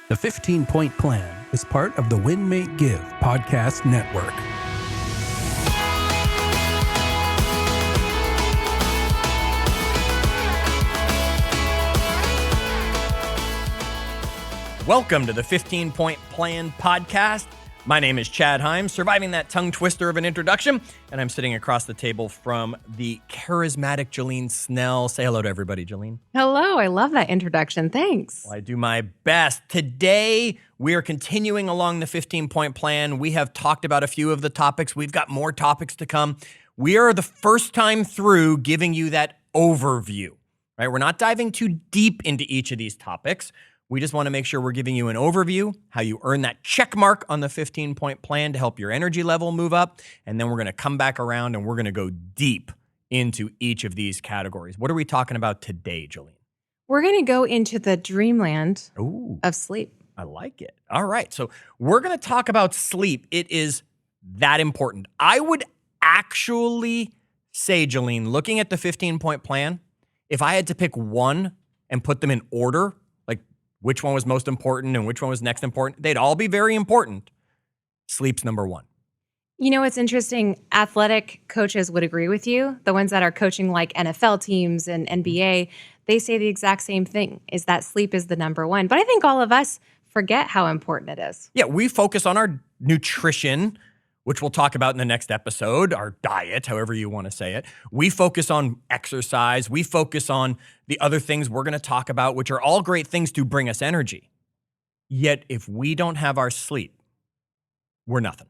The 15-Point Plan is part of the Win, Make, Give podcast network. Welcome to the 15-Point Plan podcast. My name is Chad Himes, surviving that tongue twister of an introduction, and I'm sitting across the table from the charismatic Jillene Snell. Say hello to everybody, Jillene. Hello, I love that introduction. Thanks. Well, I do my best. Today, we are continuing along the 15-Point Plan. We have talked about a few of the topics. We've got more topics to come. We are the first time through giving you that overview, right? We're not diving too deep into each of these topics. We just want to make sure we're giving you an overview, how you earn that check mark on the 15-Point Plan to help your energy level move up. And then we're going to come back around and we're going to go deep into each of these categories. What are we talking about today, Jillene? We're going to go into the dreamland of sleep. I like it. All right. So we're going to talk about sleep. It is that important. I would actually say, Jillene, looking at the 15-Point Plan, if I had to pick one and put them in order, which one was most important and which one was next important, they'd all be very important. Sleep's number one. You know, it's interesting. Athletic coaches would agree with you. The ones that are coaching like NFL teams and NBA, they say the exact same thing, is that sleep is the number one. But I think all of us forget how important it is. Yeah, we focus on our nutrition, which we'll talk about in the next episode, our diet, however you want to say it. We focus on exercise. We focus on the other things we're going to talk about, which are all great things to bring us energy. Yet if we don't have our sleep, we're nothing.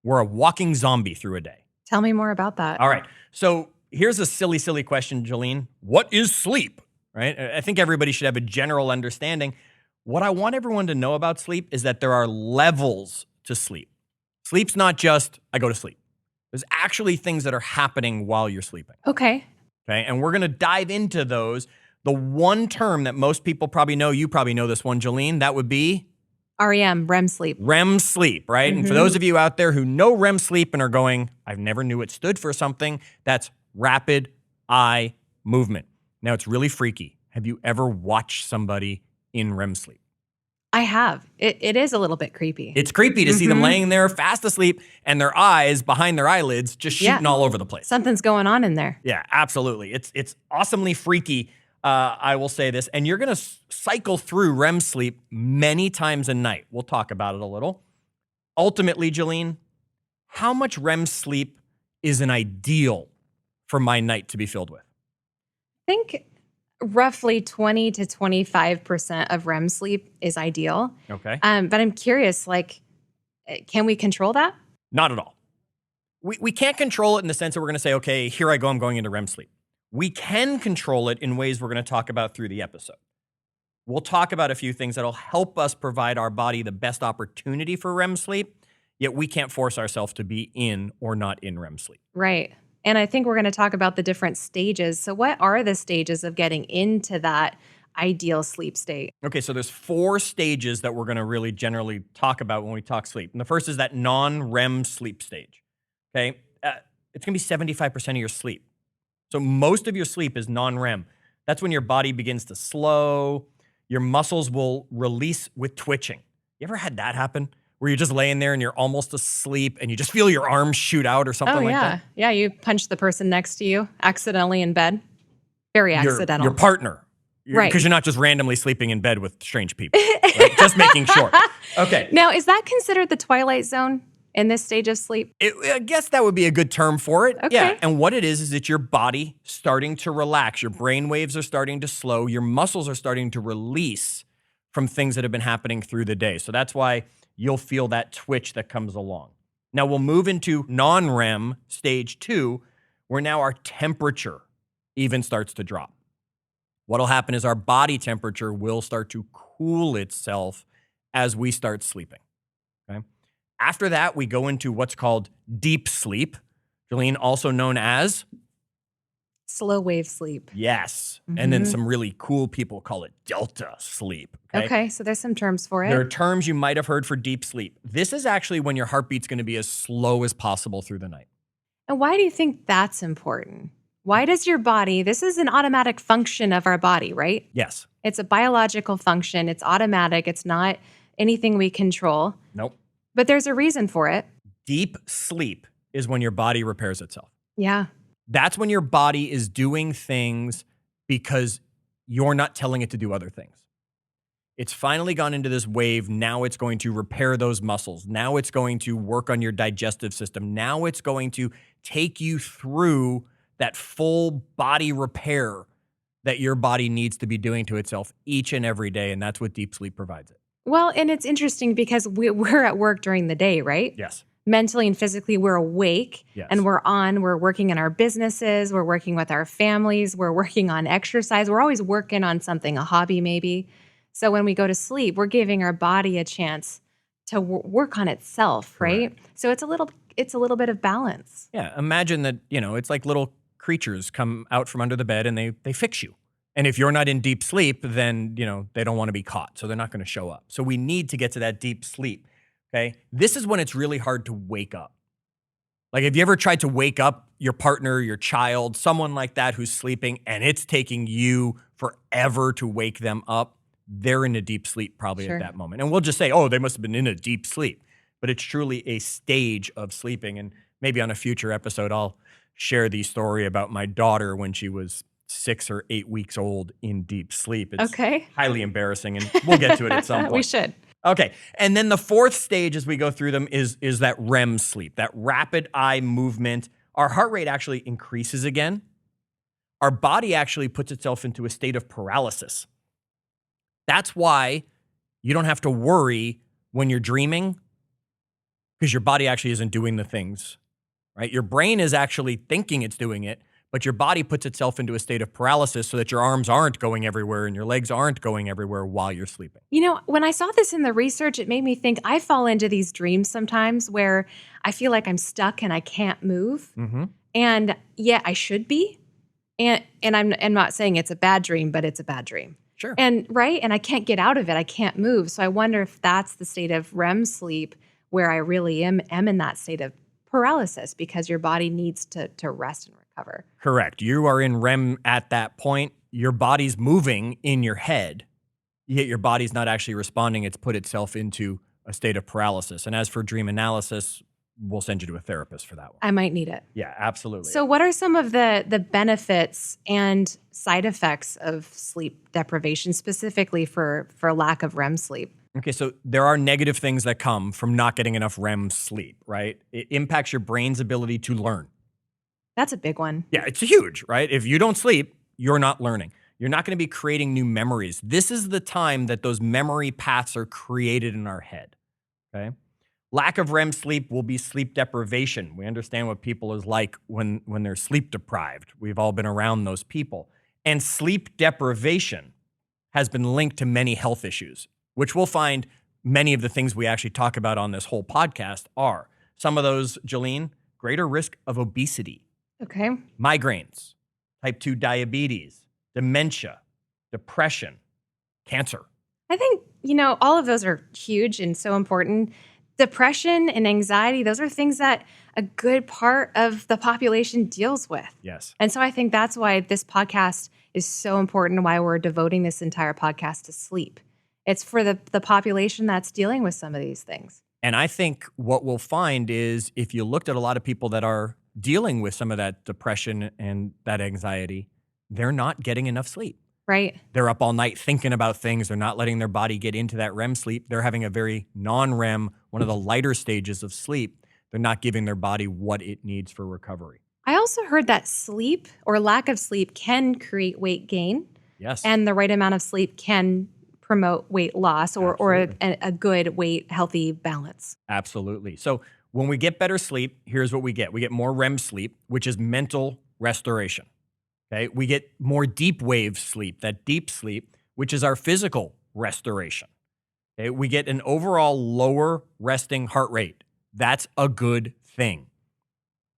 We're a walking zombie through a day. Tell me more about that. All right. So here's a silly question, Jillene. What is sleep? Right? I think everybody should have a general understanding. What I want everyone to know about sleep is that there are levels to sleep. Sleep's not just, I go to sleep. There's actually things that are happening while you're sleeping. Okay. And we're going to dive into those. The one term that most people probably know, you probably know this one, Jillene, that would be? REM sleep. REM sleep, right? And for those of you out there who know REM sleep and are going, I've never knew it stood for something, that's rapid eye movement. Now, it's really freaky. Have you ever watched somebody in REM sleep? I have. It is a little bit creepy. It's creepy to see them laying there fast asleep and their eyes behind their eyelids just shooting all over the place. Something's going on in there. Yeah, absolutely. It's awesomely freaky, I will say this. And you're going to cycle through REM sleep many times a night. We'll talk about it a little. Ultimately, Jillene, how much REM sleep is an ideal for my night to be filled with? I think roughly 20 to 25% of REM sleep is ideal. Okay. But I'm curious, can we control that? Not at all. We can't control it in the sense that we're going to say, okay, here I go, I'm going into REM sleep. We can control it in ways we're going to talk about through the episode. We'll talk about a few things that'll help us provide our body the best opportunity for REM sleep, yet we can't force ourselves to be in or not in REM sleep. Right. And I think we're going to talk about the different stages. So what are the stages of getting into that ideal sleep state? Okay, so there's 4 stages that we're going to really generally talk about when we talk sleep. And the first is that non-REM sleep stage. Okay, it's going to be 75% of your sleep. So most of your sleep is non-REM. That's when your body begins to slow. Your muscles will release with twitching. You ever had that happen? Where you're just laying there and you're almost asleep and you just feel your arms shoot out or something like that? Yeah, you punch the person next to you accidentally in bed. Very accidental. Your partner. Right. Because you're not just randomly sleeping in bed with strange people. Right? Just making sure. Okay. Now, is that considered the twilight zone in this stage of sleep? I guess that would be a good term for it. Okay. Yeah. And what it is it's your body starting to relax. Your brain waves are starting to slow. Your muscles are starting to release from things that have been happening through the day. So that's why you'll feel that twitch that comes along. Now we'll move into non-REM stage 2, where now our temperature even starts to drop. What'll happen is our body temperature will start to cool itself as we start sleeping. Okay. After that, we go into what's called deep sleep, Jillene, also known as slow wave sleep. Yes. And then some really cool people call it delta sleep. Okay, so there's some terms for it. There are terms you might have heard for deep sleep. This is actually when your heartbeat's going to be as slow as possible through the night. And why do you think that's important? Why does your body, this is an automatic function of our body, right? Yes. It's a biological function. It's automatic. It's not anything we control, Nope. but there's a reason for it. Deep sleep is when your body repairs itself. Yeah. That's when your body is doing things because you're not telling it to do other things. It's finally gone into this wave. Now it's going to repair those muscles. Now it's going to work on your digestive system. Now it's going to take you through that full body repair that your body needs to be doing to itself each and every day. And that's what deep sleep provides it. Well, and it's interesting because we're at work during the day, right? Yes. Mentally and physically, we're awake and we're working in our businesses, we're working with our families, we're working on exercise. We're always working on something, a hobby maybe. So when we go to sleep, we're giving our body a chance to work on itself, right? Correct. So it's a little bit of balance. Yeah. Imagine that, it's like little creatures come out from under the bed and they fix you. And if you're not in deep sleep, then, they don't want to be caught. So they're not going to show up. So we need to get to that deep sleep. Okay. This is when it's really hard to wake up. Like, have you ever tried to wake up your partner, your child, someone like that who's sleeping, and it's taking you forever to wake them up? They're in a deep sleep probably at that moment. And we'll just say, oh, they must have been in a deep sleep. But it's truly a stage of sleeping. And maybe on a future episode, I'll share the story about my daughter when she was 6 or 8 weeks old in deep sleep. It's highly embarrassing, and we'll get to it at some point. We should. Okay. And then the fourth stage as we go through them is that REM sleep, that rapid eye movement. Our heart rate actually increases again. Our body actually puts itself into a state of paralysis. That's why you don't have to worry when you're dreaming, because your body actually isn't doing the things, right? Your brain is actually thinking it's doing it, but your body puts itself into a state of paralysis so that your arms aren't going everywhere and your legs aren't going everywhere while you're sleeping. When I saw this in the research, it made me think I fall into these dreams sometimes where I feel like I'm stuck and I can't move. Mm-hmm. And yeah, I should be. And I'm not saying it's a bad dream, but it's a bad dream. Sure. And I can't get out of it. I can't move. So I wonder if that's the state of REM sleep where I really am in that state of paralysis because your body needs to rest and recover. Correct. You are in REM at that point. Your body's moving in your head, yet your body's not actually responding. It's put itself into a state of paralysis. And as for dream analysis, we'll send you to a therapist for that one. I might need it. Yeah, absolutely. So what are some of the benefits and side effects of sleep deprivation, specifically for lack of REM sleep? Okay, so there are negative things that come from not getting enough REM sleep, right? It impacts your brain's ability to learn. That's a big one. Yeah, it's huge, right? If you don't sleep, you're not learning. You're not going to be creating new memories. This is the time that those memory paths are created in our head, okay? Lack of REM sleep will be sleep deprivation. We understand what people is like when they're sleep deprived. We've all been around those people. And sleep deprivation has been linked to many health issues, which we'll find many of the things we actually talk about on this whole podcast are. Some of those, Jillene, greater risk of obesity. Okay. Migraines, type 2 diabetes, dementia, depression, cancer. I think, all of those are huge and so important. Depression and anxiety, those are things that a good part of the population deals with. Yes. And so I think that's why this podcast is so important, why we're devoting this entire podcast to sleep. It's for the population that's dealing with some of these things. And I think what we'll find is if you looked at a lot of people that are dealing with some of that depression and that anxiety, they're not getting enough sleep. Right. They're up all night thinking about things. They're not letting their body get into that REM sleep. They're having a very non-REM, one of the lighter stages of sleep. They're not giving their body what it needs for recovery. I also heard that sleep or lack of sleep can create weight gain. Yes. And the right amount of sleep can promote weight loss or a good weight, healthy balance. Absolutely. So when we get better sleep, here's what we get. We get more REM sleep, which is mental restoration. Okay, we get more deep wave sleep, that deep sleep, which is our physical restoration. Okay, we get an overall lower resting heart rate. That's a good thing.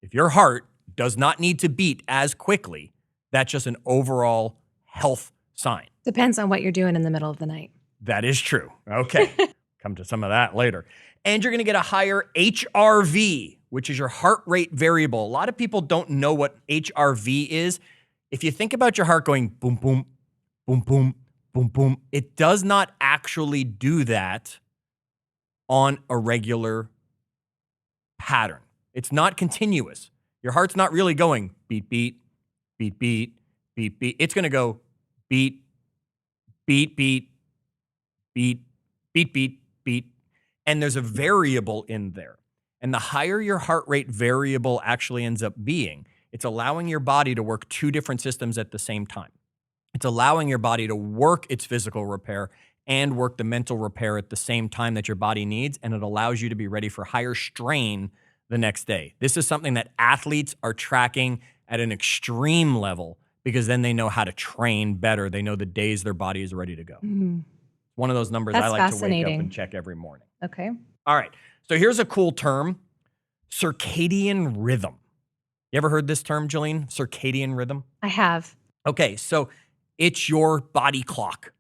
If your heart does not need to beat as quickly, that's just an overall health sign. Depends on what you're doing in the middle of the night. That is true. Okay, come to some of that later. And you're going to get a higher HRV, which is your heart rate variable. A lot of people don't know what HRV is. If you think about your heart going boom, boom, boom, boom, boom, boom, it does not actually do that on a regular pattern. It's not continuous. Your heart's not really going beat, beat, beat, beat, beat, beat. It's going to go beat, beat, beat, beat, beat, beat, beat. And there's a variable in there. And the higher your heart rate variable actually ends up being, it's allowing your body to work two different systems at the same time. It's allowing your body to work its physical repair and work the mental repair at the same time that your body needs. And it allows you to be ready for higher strain the next day. This is something that athletes are tracking at an extreme level because then they know how to train better. They know the days their body is ready to go. Mm-hmm. One of those numbers That's I like to wake up fascinating. and check every morning. Okay. All right. So here's a cool term, circadian rhythm. You ever heard this term, Jillene? Circadian rhythm? I have. Okay, so it's your body clock.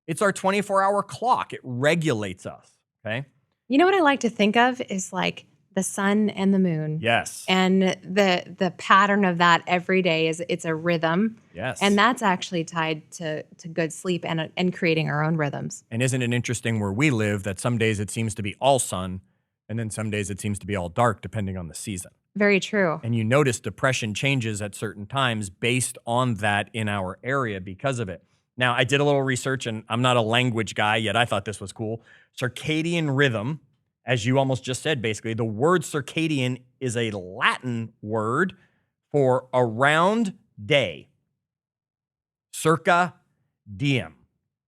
It's our 24-hour clock. It regulates us, okay? You know what I like to think of is like the sun and the moon. Yes. And the pattern of that every day is it's a rhythm. Yes. And that's actually tied to good sleep and creating our own rhythms. And isn't it interesting where we live that some days it seems to be all sun and then some days it seems to be all dark depending on the season. Very true. And you notice depression changes at certain times based on that in our area because of it. Now, I did a little research, and I'm not a language guy, yet I thought this was cool. Circadian rhythm, as you almost just said, basically, the word circadian is a Latin word for around day. Circa diem.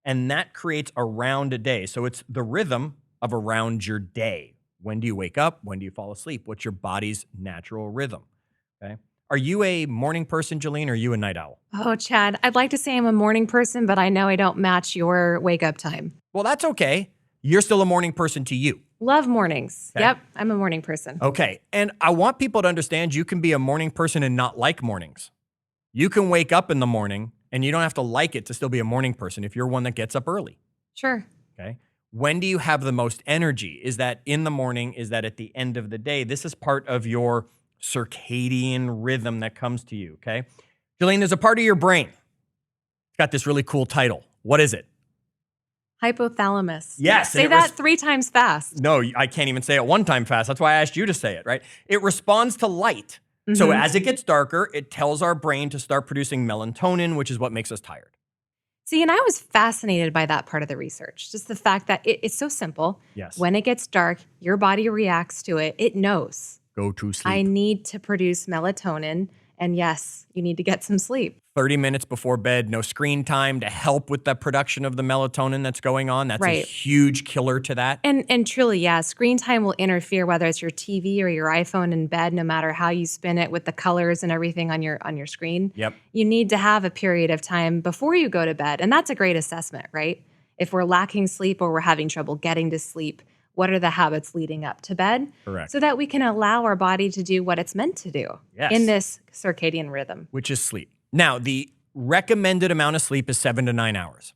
And that creates around a day. So it's the rhythm of around your day. When do you wake up? When do you fall asleep? What's your body's natural rhythm? Okay. Are you a morning person, Jillene, or are you a night owl? Oh, Chad, I'd like to say I'm a morning person, but I know I don't match your wake up time. Well, that's okay. You're still a morning person to you. Love mornings. Okay. Yep, I'm a morning person. Okay. And I want people to understand you can be a morning person and not like mornings. You can wake up in the morning and you don't have to like it to still be a morning person if you're one that gets up early. Sure. Okay. When do you have the most energy? Is that in the morning? Is that at the end of the day? This is part of your circadian rhythm that comes to you, okay? Jillene, there's a part of your brain. It's got this really cool title. What is it? Hypothalamus. Yes. Say that 3 times fast. No, I can't even say it one time fast. That's why I asked you to say it, right? It responds to light. Mm-hmm. So as it gets darker, it tells our brain to start producing melatonin, which is what makes us tired. See, and I was fascinated by that part of the research. Just the fact that it's so simple. Yes. When it gets dark, your body reacts to it. It knows. Go to sleep. I need to produce melatonin. And yes, you need to get some sleep. 30 minutes before bed, no screen time to help with the production of the melatonin that's going on. That's right. A huge killer to that. And truly, yeah, screen time will interfere whether it's your TV or your iPhone in bed, no matter how you spin it with the colors and everything on your screen. Yep. You need to have a period of time before you go to bed. And that's a great assessment, right? If we're lacking sleep or we're having trouble getting to sleep, what are the habits leading up to bed? Correct. So that we can allow our body to do what it's meant to do in this circadian rhythm. Which is sleep. Now, the recommended amount of sleep is 7 to 9 hours.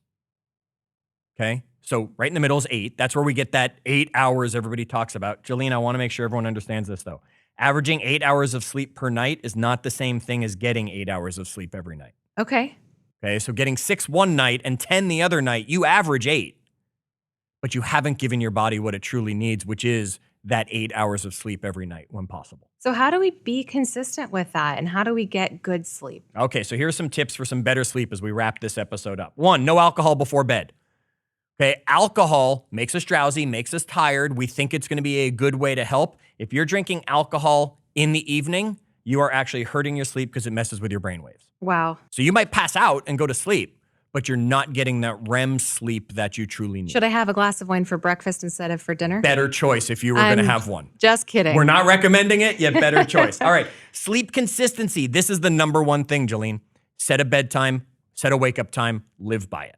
Okay? So right in the middle is 8. That's where we get that 8 hours everybody talks about. Jillene, I want to make sure everyone understands this, though. Averaging 8 hours of sleep per night is not the same thing as getting 8 hours of sleep every night. Okay. Okay? So getting 6 one night and 10 the other night, you average 8. But you haven't given your body what it truly needs, which is that 8 hours of sleep every night when possible. So how do we be consistent with that? And how do we get good sleep? Okay, so here's some tips for some better sleep as we wrap this episode up. 1, no alcohol before bed. Okay, alcohol makes us drowsy, makes us tired. We think it's going to be a good way to help. If you're drinking alcohol in the evening, you are actually hurting your sleep because it messes with your brain waves. Wow. So you might pass out and go to sleep, but you're not getting that REM sleep that you truly need. Should I have a glass of wine for breakfast instead of for dinner? Better choice if you were going to have one. Just kidding. We're not recommending it, yet better choice. All right, sleep consistency. This is the number one thing, Jillene. Set a bedtime, set a wake-up time, live by it.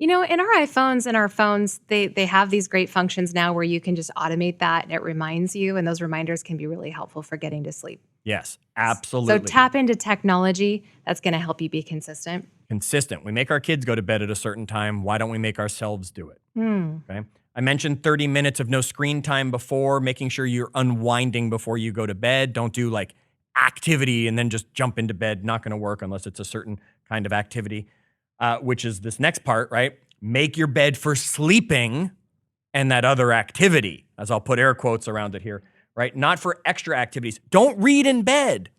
You know, in our iPhones and our phones, they have these great functions now where you can just automate that and it reminds you, and those reminders can be really helpful for getting to sleep. Yes, absolutely. So tap into technology. That's going to help you be consistent. Consistent. We make our kids go to bed at a certain time. Why don't we make ourselves do it? Okay. I mentioned 30 minutes of no screen time before, making sure you're unwinding before you go to bed. Don't do like activity and then just jump into bed. Not going to work unless it's a certain kind of activity, which is this next part, right? Make your bed for sleeping and that other activity, as I'll put air quotes around it here, right? Not for extra activities. Don't read in bed.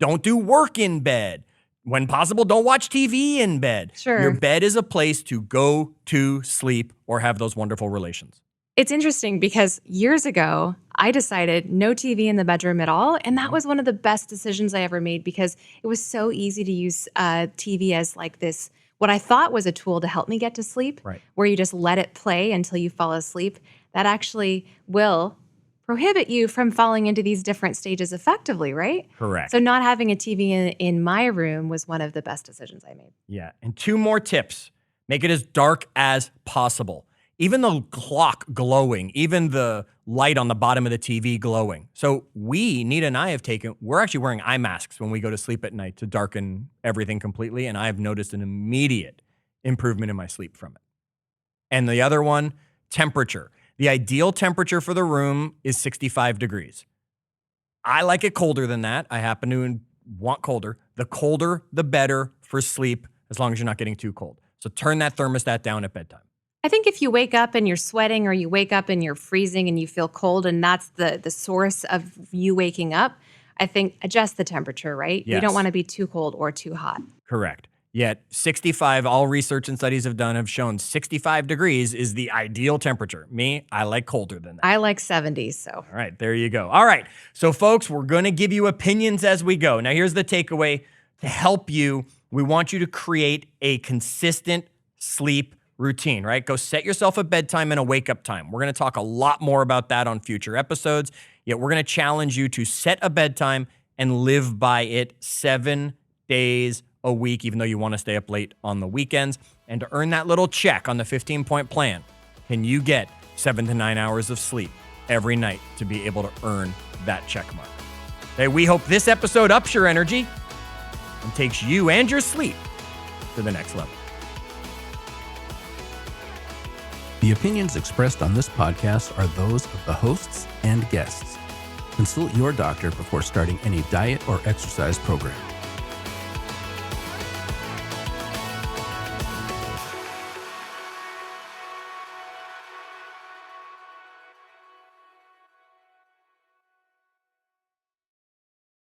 Don't do work in bed. When possible, don't watch TV in bed. Sure. Your bed is a place to go to sleep or have those wonderful relations. It's interesting because years ago, I decided no TV in the bedroom at all. And that was one of the best decisions I ever made because it was so easy to use TV as like this, what I thought was a tool to help me get to sleep, Right. where you just let it play until you fall asleep. That actually will prohibit you from falling into these different stages effectively, right? Correct. So not having a TV in my room was one of the best decisions I made. Yeah. And 2 more tips. Make it as dark as possible. Even the clock glowing, even the light on the bottom of the TV glowing. So Nita and I we're actually wearing eye masks when we go to sleep at night to darken everything completely. And I've noticed an immediate improvement in my sleep from it. And the other one, temperature. The ideal temperature for the room is 65 degrees. I like it colder than that. I happen to want colder. The colder, the better for sleep, as long as you're not getting too cold. So turn that thermostat down at bedtime. I think if you wake up and you're sweating or you wake up and you're freezing and you feel cold and that's the source of you waking up, I think adjust the temperature, right? Yes. You don't want to be too cold or too hot. Correct. Yet 65, all research and studies have shown 65 degrees is the ideal temperature. Me, I like colder than that. I like 70s, so. All right, there you go. All right, so folks, we're going to give you opinions as we go. Now, here's the takeaway. To help you, we want you to create a consistent sleep routine, right? Go set yourself a bedtime and a wake-up time. We're going to talk a lot more about that on future episodes, yet we're going to challenge you to set a bedtime and live by it 7 days a week, even though you want to stay up late on the weekends. And to earn that little check on the 15-point plan, can you get 7 to 9 hours of sleep every night to be able to earn that check mark? Hey, we hope this episode ups your energy and takes you and your sleep to the next level. The opinions expressed on this podcast are those of the hosts and guests. Consult your doctor before starting any diet or exercise program.